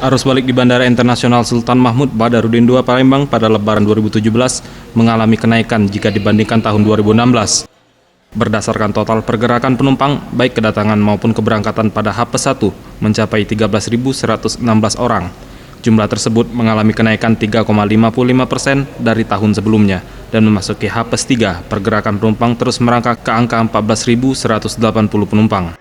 Arus balik di Bandara Internasional Sultan Mahmud Badarudin II Palembang pada Lebaran 2017 mengalami kenaikan jika dibandingkan tahun 2016. Berdasarkan total pergerakan penumpang, baik kedatangan maupun keberangkatan pada H+1 mencapai 13.116 orang. Jumlah tersebut mengalami kenaikan 3,55% dari tahun sebelumnya dan memasuki H+3, pergerakan penumpang terus merangkak ke angka 14.180 penumpang.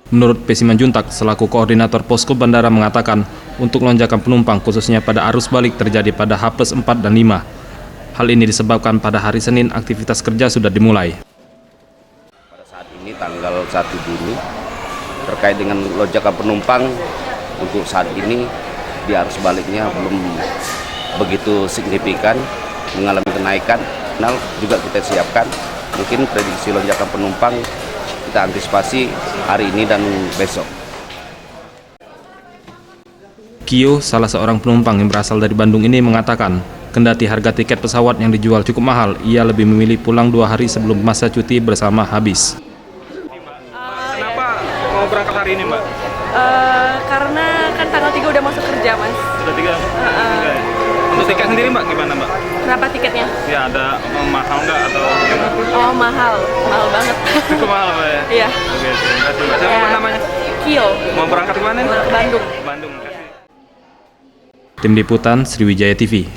Menurut P. Simanjuntak, selaku koordinator posko bandara mengatakan, untuk lonjakan penumpang khususnya pada arus balik terjadi pada H+4 dan 5. Hal ini disebabkan pada hari Senin aktivitas kerja sudah dimulai. Pada saat ini tanggal 1 Juni, terkait dengan lonjakan penumpang, untuk saat ini di arus baliknya belum begitu signifikan, mengalami kenaikan. Juga kita siapkan, mungkin prediksi lonjakan penumpang kita antisipasi hari ini dan besok. Kio, salah seorang penumpang yang berasal dari Bandung ini mengatakan, kendati harga tiket pesawat yang dijual cukup mahal, ia lebih memilih pulang 2 hari sebelum masa cuti bersama habis. Kenapa mau berangkat hari ini, Mbak? Karena kan tanggal 3 udah masuk kerja, Mas. Sudah 3? Untuk tiket sendiri, Mbak, gimana, Mbak? Kenapa tiketnya? Ya, ada mahal nggak atau gimana? Oh, mahal banget. Cukup mahal, Mbak, ya? Iya. Oke, terima kasih, Mbak. Siapa Mbak namanya? Kio. Mau berangkat ke mana? Bandung. Bandung, kasih. Tim Liputan Sriwijaya TV.